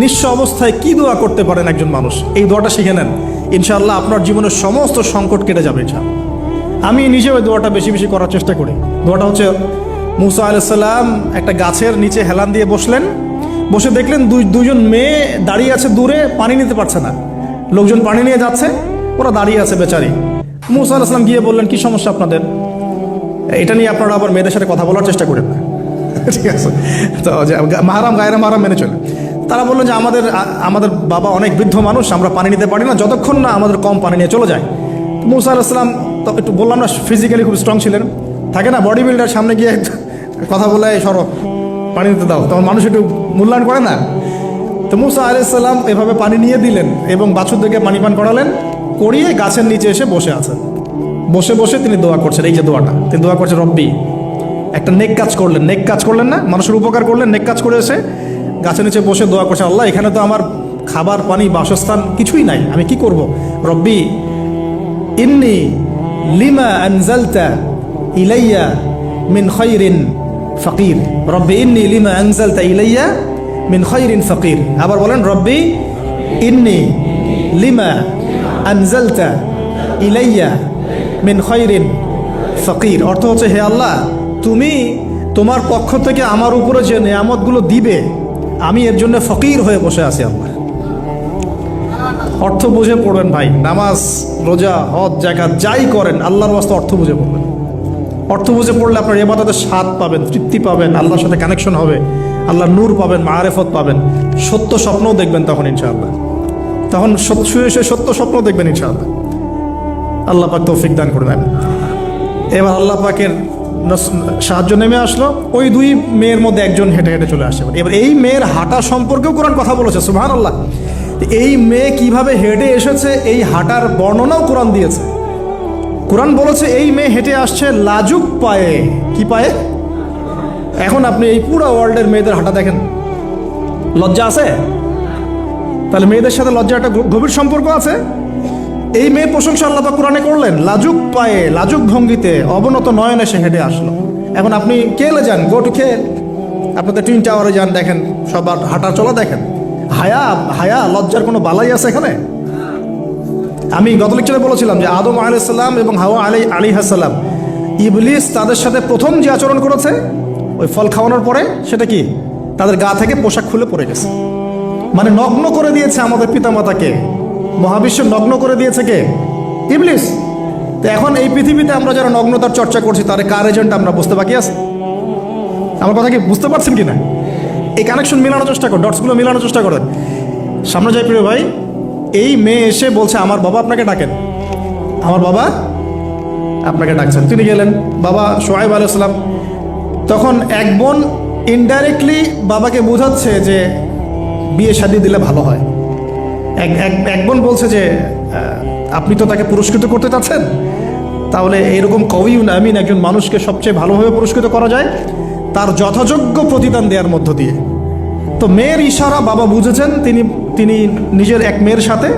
নিঃস্ব অবস্থায় কি দোয়া করতে পারেন একজন মানুষ, এই দোয়াটা শিখে নেন, ইনশাআল্লাহ আপনার জীবনের সমস্ত সংকট কেটে যাবে ইনশাআল্লাহ। আমি নিজেও ওই দোয়াটা বেশি বেশি করার চেষ্টা করি। দোয়াটা হচ্ছে, মুসা আলাইহিস সালাম একটা গাছের নিচে হেলান দিয়ে বসলেন, বসে দেখলেন দুইজন মেয়ে দাঁড়িয়ে আছে দূরে, পানি নিতে পারছে না, লোকজন পানি নিয়ে যাচ্ছে, ওরা দাঁড়িয়ে আছে বেচারি। মুসা আলাইহিস সালাম গিয়ে বললেন, কি সমস্যা আপনাদের? এটা নিয়ে আপনারা আবার মেয়েদের সাথে কথা বলার চেষ্টা করেন না, ঠিক আছে? তো মাহারাম গায়রা মাহারাম মেনে চলে। তারা বললেন যে আমাদের বাবা অনেক বৃদ্ধ মানুষ, আমরা পানি নিতে পারি না যতক্ষণ না আমাদের কম পানি নিয়ে চলে যায়। মুসা আলাইহিস সালাম তো একটু বললাম না, ফিজিক্যালি খুব স্ট্রং ছিলেন, থাকে না বডি বিল্ডার, সামনে গিয়ে কথা বলে সরো পানি নিতে দাও, তখন মানুষ একটু মূল্যায়ন করে না। তো মুসা আলাইহিস সালাম এভাবে পানি নিয়ে দিলেন এবং বাছুরদেরকে পানি পান করালেন, করিয়ে গাছের নিচে এসে বসে আছেন। বসে বসে তিনি দোয়া করছেন, এই যে দোয়াটা তিনি দোয়া করছেন, রব্বি, একটা নেক কাজ করলেন, নেক কাজ করলেন না, মানুষের উপকার করলেন, নেক কাজ করে এসে গাছের নিচে বসে দোয়া করছেন, আল্লাহ এখানে তো আমার খাবার পানি বাসস্থান কিছুই নাই, আমি কি করব? রব্বি ইন্নি লিমা আনজালতা ইলাইয়া মিন খায়রিন ফাকির, রব্বি ইন্নি লিমা আনজালতা ইলাইয়া মিন খায়রিন ফাকির। আবার বলেন, রব্বি ইন্নি লিমা আনজালতা ইলাইয়া মিন খায়রিন ফাকির। অর্থ হচ্ছে, হে আল্লাহ, তুমি তোমার পক্ষ থেকে আমার উপরে যে নেয়ামতগুলো দিবে, আমি এর জন্য ফকির হয়ে বসে আছি আল্লাহ। অর্থ বুঝে পড়বেন ভাই, নামাজ রোজা হজ জাকাত যাই করেন আল্লাহর ওয়াস্তে অর্থ বুঝে পড়বেন। অর্থ বুঝে পড়লে আপনার ইবাদতের স্বাদ পাবেন, তৃপ্তি পাবেন, আল্লাহর সাথে কানেকশন হবে, আল্লাহর নূর পাবেন, মাআরিফত পাবেন, সত্য স্বপ্নও দেখবেন তখন ইনশাআল্লাহ। তখন শুয়ে শুয়ে সত্য স্বপ্ন দেখবেন ইনশাআল্লাহ। আল্লাহ পাক তৌফিক দান করে দেন। এবার আল্লাহ পাকের সাহায্য নেমে আসলো, ওই দুই মেয়ের মধ্যে একজন হেঁটে হেঁটে চলে আসে। এবার এই মেয়ের হাঁটা সম্পর্কেও কোরআন কথা বলেছে, সুবহানাল্লাহ। এই মেয়ে কিভাবে হেঁটে এসেছে এই হাঁটার বর্ণনাও কোরআন দিয়েছে। কোরআন বলেছে এই মেয়ে হেঁটে আসছে লাজুক পায়ে। কি পায়ে? এখন আপনি এই পুরো ওয়ার্ল্ডের মেয়েদের হাঁটা দেখেন, লজ্জা আছে? তাহলে মেয়েদের সাথে লজ্জার একটা গভীর সম্পর্ক আছে। এই মেয়ে প্রশংসা আল্লাহ পাক কোরআনে করলেন, লাজুক পায়ে লাজুক ভঙ্গিতে অবনত নয়নে সে হেঁটে আসলো। এখন আপনি কেলে যান, গো টু খেল, আপনাদের টুইন টাওয়ারে যান, দেখেন সবার হাঁটা চলা দেখেন। হায়া লজ্জার কোনো বালাই আছে এখানে? আমি গত লেকচারে বলেছিলাম যে আদম আলাইহিস সালাম এবং হাওয়া আলাইহিস সালাম, ইবলিস তাদের সাথে প্রথম যে আচরণ করেছে ওই ফল খাওয়ানোর পরে, সেটা কি? তাদের গা থেকে পোশাক খুলে পড়ে গেছে, মানে নগ্ন করে দিয়েছে আমাদের পিতামাতাকে। মহাবিশ্ব নগ্ন করে দিয়েছে কে? ইবলিস। তো এখন এই পৃথিবীতে আমরা যারা নগ্নতার চর্চা করছি, তার কার এজেন্ট আমরা বুঝতে বাকি আছে? আমার কথা কি বুঝতে পারছেন কি না? এই কানেকশন মেলানোর চেষ্টা করেন, ডটসগুলো মেলানোর চেষ্টা করেন। সামনে যাই প্রিয় ভাই, এই মেয়ে এসে বলছে, আমার বাবা আপনাকে ডাকেন, আমার বাবা আপনাকে ডাকছেন। তিনি গেলেন, বাবা শুআয়ব আলাইহিস সালাম। তখন এক বোন ইনডাইরেক্টলি বাবাকে বোঝাচ্ছে যে বিয়ে শাদী দিলে ভালো হয়। এক বোন বলছে যে আপনি তো তাকে পুরস্কৃত করতে চাচ্ছেন, তাহলে এরকম কওয়িউন আমিন একজন মানুষকে সবচেয়ে ভালোভাবে পুরস্কৃত করা যায় তার যথাযোগ্য প্রতিদান দেওয়ার মধ্য দিয়ে। তো মেয়ের ইশারা বাবা বুঝেছেন, তিনি নিজের এক মেয়ের সাথে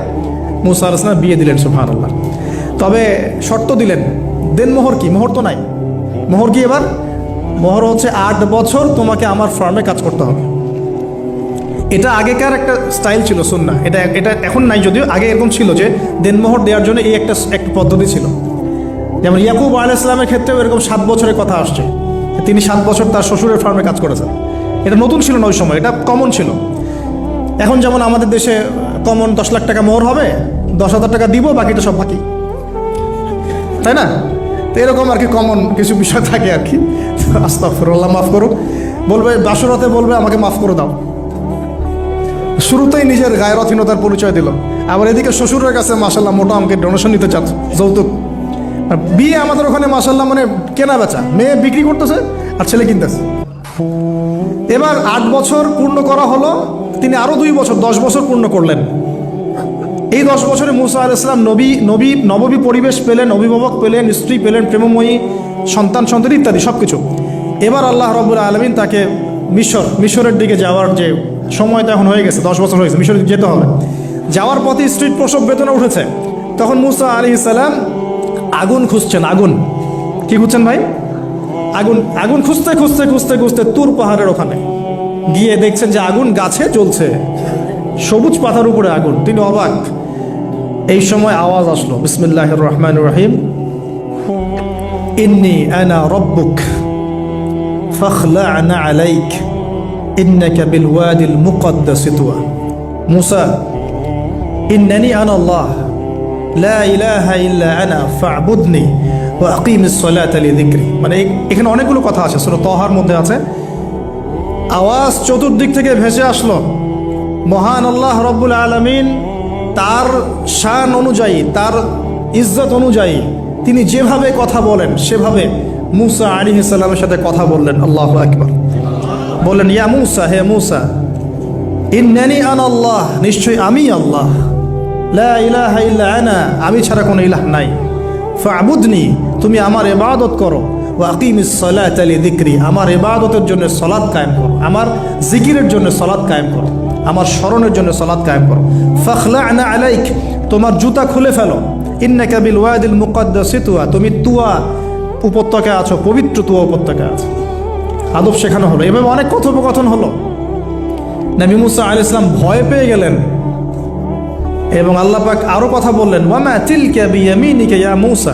মুসা আলাইহিস সালাম বিয়ে দিলেন, সুবহানাল্লাহ। তবে শর্ত দিলেন, দেনমোহর কি? মোহর তো নাই। মোহর কি? এবার মোহর হচ্ছে 8 বছর তোমাকে আমার ফার্মে কাজ করতে হবে। এটা আগেকার একটা স্টাইল ছিল, সুন্নাহ। এটা এখন নাই যদিও, আগে এরকম ছিল যে দেনমোহর দেওয়ার জন্য এই একটা পদ্ধতি ছিল। যেমন ইয়াকুব আলাইহিস সালামের ক্ষেত্রেও এরকম 7 বছরের কথা আসছে, তিনি 7 বছর তার শ্বশুরের ফার্মে কাজ করেছেন। এটা নতুন ছিল না ওই সময়, এটা কমন ছিল। এখন যেমন আমাদের দেশে কমন 10 লাখ টাকা মোহর হবে, 10,000 টাকা দিব, বাকিটা সব বাকি, তাই না? তো এরকম আর কি কমন কিছু বিষয় থাকে আর কি। আস্তাগফিরুল্লাহ, মাফ করো। বলবে বাসরাতে, বলবে আমাকে মাফ করে দাও। শুরুতেই নিজের গায়রথহীনতার পরিচয় দিল। আবার এদিকে শ্বশুরের কাছে মাশাল্লাহ মোটা অঙ্কের ডোনেশন নিতে চাচ্ছে, যৌতুক। বিয়ে আমাদের ওখানে মাশাল্লাহ মানে কেনা বেচা, মেয়ে বিক্রি করতেছে আর ছেলে কিনতেছে। এবার 8 বছর পূর্ণ করা হলো, তিনি আরো 2 বছর 10 বছর পূর্ণ করলেন। এই 10 বছরে মুসা আলাইহিস সালাম নববী পরিবেশ পেলেন, অভিভাবক পেলেন, স্ত্রী পেলেন, প্রেমময়ী সন্তান ইত্যাদি সবকিছু। এবার আল্লাহ রাব্বুল আলামিন তাকে মিশরের দিকে যাওয়ার যে সময়টা এখন হয়ে গেছে, 10 বছর হয়েছে, মিশরে যেতে হবে। যাওয়ার পথে স্ত্রীর প্রসব বেদনা উঠেছে। তখন মুসা আলাইহিস সালাম আগুন খুঁজছেন। আগুন কি খুঁজছেন ভাই? আগুন খুঁজতে তুর পাহাড়ের ওখানে গিয়ে দেখছেন যে আগুন গাছে জ্বলছে। সবুজ পাতার উপরে আগুন, তিনি অবাক। এই সময় আওয়াজ আসলো, বিসমিল্লাহির রহমানির রহিম, ইন্নী আনা রব্বুক ফাখলা'না আলাইক ইন্নাকা বিল ওয়াদিল মুকদ্দাস তুয়া। মুসা, ইন্নানি আনা আল্লাহ লা ইলাহা ইল্লা আনা ফা'বুদনি ওয়া আকিমিস সালাতা লিযিকরি। মানে এখানে অনেকগুলো কথা আছে, সূরা তাহার মধ্যে আছে। আওয়াজ চতুর্দিক থেকে ভেসে আসলো, মহান আল্লাহ রব্বুল আলামিন তার শান অনুযায়ী, তার ইজ্জত অনুযায়ী তিনি যেভাবে কথা বলেন সেভাবে মুসা আলাইহিস সালামের সাথে কথা বললেন। আল্লাহু আকবার। বললেন, ইয়া মুসা, হে মুসা, ইন্নানি আনা আল্লাহ, নিশ্চয়ই আমি আল্লাহ, লা ইলাহা ইল্লা আনা, আমি ছাড়া কোনো ইলাহ নাই, ফা'বুদনি, তুমি আমার ইবাদত করো, ওয়া আকিমিস সালাতা লিযিকরি, আমার ইবাদতের জন্য সালাত কায়েম করো, আমার জিকিরের জন্য সালাত কায়েম করো, আমার স্মরণের জন্য সালাত কায়েম করো। ফাখলা'না আলাইক, তোমার জুতা খুলে ফেলো, ইন্নাকা বিল ওয়াদিল মুকদ্দাস তুয়া, তুমি তুয়া উপত্যকায় আছো, পবিত্র তুয়া উপত্যকায় আছো। আদব শেখানো হলো, এভাবে অনেক কথোপকথন হলো। নবী মুসা আলাইহিস সালাম ভয় পেয়ে গেলেন এবং আল্লাহ পাক আরো কথা বললেন, ওয়া মা তিলকা বিয়ামিনিকা ইয়া মুসা,